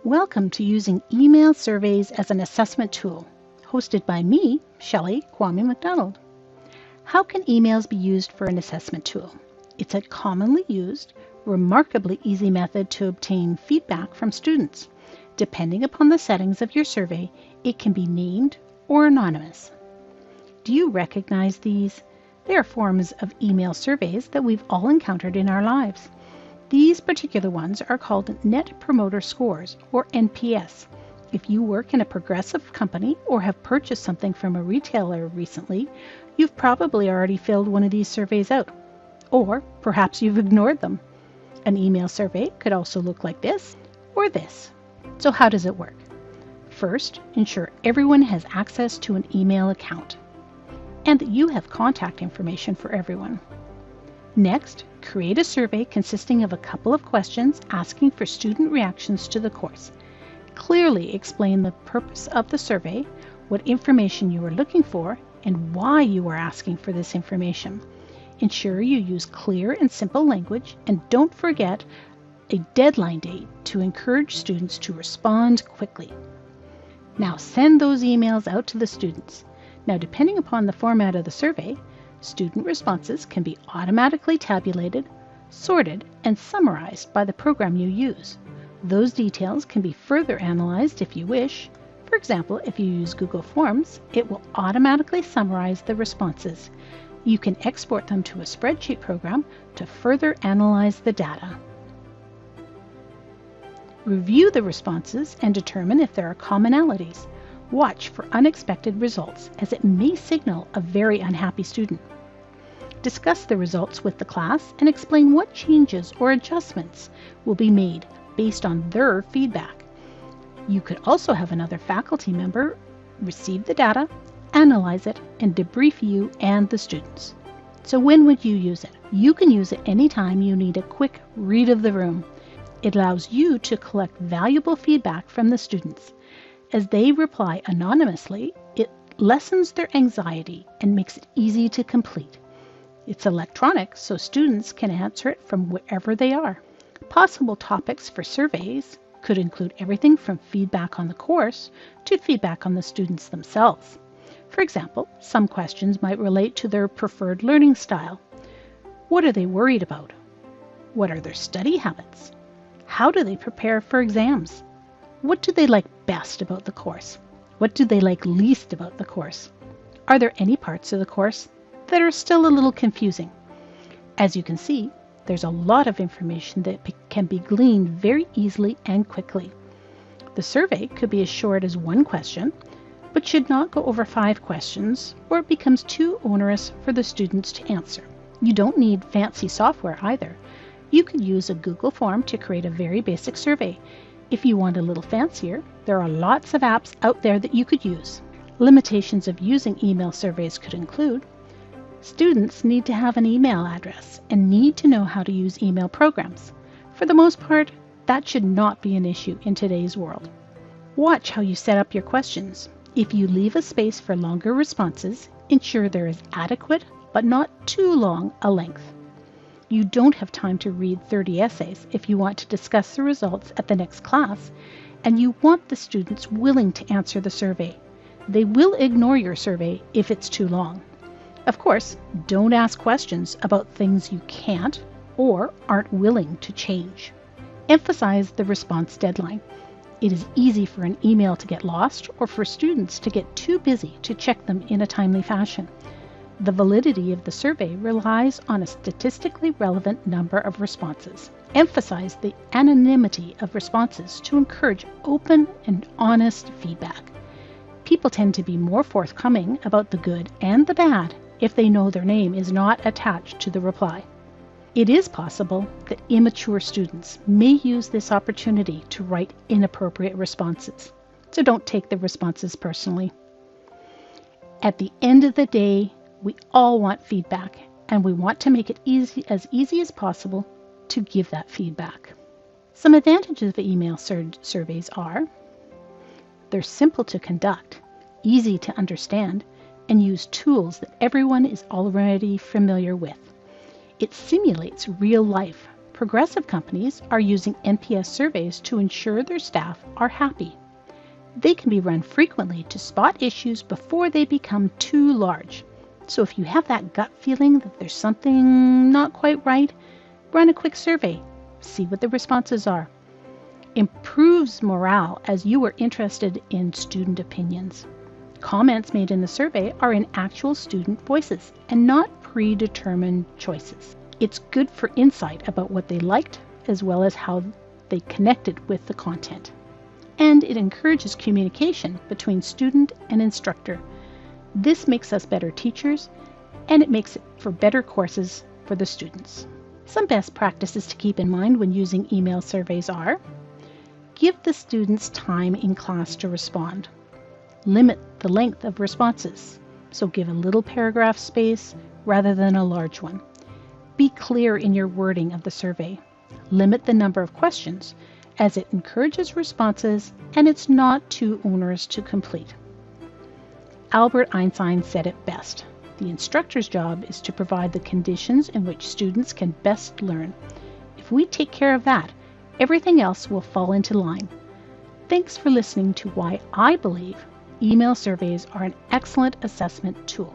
Welcome to using email surveys as an assessment tool, hosted by me, Shelley Kwame McDonald. How can emails be used for an assessment tool? It's a commonly used, remarkably easy method to obtain feedback from students. Depending upon the settings of your survey, it can be named or anonymous. Do you recognize these? They are forms of email surveys that we've all encountered in our lives. These particular ones are called Net Promoter Scores, or NPS. If you work in a progressive company or have purchased something from a retailer recently, you've probably already filled one of these surveys out. Or perhaps you've ignored them. An email survey could also look like this or this. So how does it work? First, ensure everyone has access to an email account and that you have contact information for everyone. Next, create a survey consisting of a couple of questions asking for student reactions to the course. Clearly explain the purpose of the survey, what information you are looking for, and why you are asking for this information. Ensure you use clear and simple language, and don't forget a deadline date to encourage students to respond quickly. Now send those emails out to the students. Now, depending upon the format of the survey, student responses can be automatically tabulated, sorted, and summarized by the program you use. Those details can be further analyzed if you wish. For example, if you use Google Forms, it will automatically summarize the responses. You can export them to a spreadsheet program to further analyze the data. Review the responses and determine if there are commonalities. Watch for unexpected results, as it may signal a very unhappy student. Discuss the results with the class and explain what changes or adjustments will be made based on their feedback. You could also have another faculty member receive the data, analyze it, and debrief you and the students. So when would you use it? You can use it anytime you need a quick read of the room. It allows you to collect valuable feedback from the students. As they reply anonymously, it lessens their anxiety and makes it easy to complete. It's electronic, so students can answer it from wherever they are. Possible topics for surveys could include everything from feedback on the course to feedback on the students themselves. For example, some questions might relate to their preferred learning style. What are they worried about? What are their study habits? How do they prepare for exams? What do they like best about the course? What do they like least about the course? Are there any parts of the course that are still a little confusing? As you can see, there's a lot of information that can be gleaned very easily and quickly. The survey could be as short as one question, but should not go over 5 questions, or it becomes too onerous for the students to answer. You don't need fancy software either. You could use a Google form to create a very basic survey. If you want a little fancier, there are lots of apps out there that you could use. Limitations of using email surveys could include: students need to have an email address and need to know how to use email programs. For the most part, that should not be an issue in today's world. Watch how you set up your questions. If you leave a space for longer responses, ensure there is adequate but not too long a length. You don't have time to read 30 essays if you want to discuss the results at the next class, and you want the students willing to answer the survey. They will ignore your survey if it's too long. Of course, don't ask questions about things you can't or aren't willing to change. Emphasize the response deadline. It is easy for an email to get lost or for students to get too busy to check them in a timely fashion. The validity of the survey relies on a statistically relevant number of responses. Emphasize the anonymity of responses to encourage open and honest feedback. People tend to be more forthcoming about the good and the bad if they know their name is not attached to the reply. It is possible that immature students may use this opportunity to write inappropriate responses, so don't take the responses personally. At the end of the day, we all want feedback, and we want to make it as easy as possible to give that feedback. Some advantages of email surveys are: they're simple to conduct, easy to understand, and use tools that everyone is already familiar with. It simulates real life, Progressive companies are using NPS surveys to ensure their staff are happy. They can be run frequently to spot issues before they become too large. So if you have that gut feeling that there's something not quite right, run a quick survey. See what the responses are. Improves morale as you are interested in student opinions. Comments made in the survey are in actual student voices and not predetermined choices. It's good for insight about what they liked as well as how they connected with the content. And it encourages communication between student and instructor. This makes us better teachers, and it makes it for better courses for the students. Some best practices to keep in mind when using email surveys are: give the students time in class to respond. Limit the length of responses, so give a little paragraph space rather than a large one. Be clear in your wording of the survey. Limit the number of questions, as it encourages responses and it's not too onerous to complete. Albert Einstein said it best: the instructor's job is to provide the conditions in which students can best learn. If we take care of that, everything else will fall into line. Thanks for listening to why I believe email surveys are an excellent assessment tool.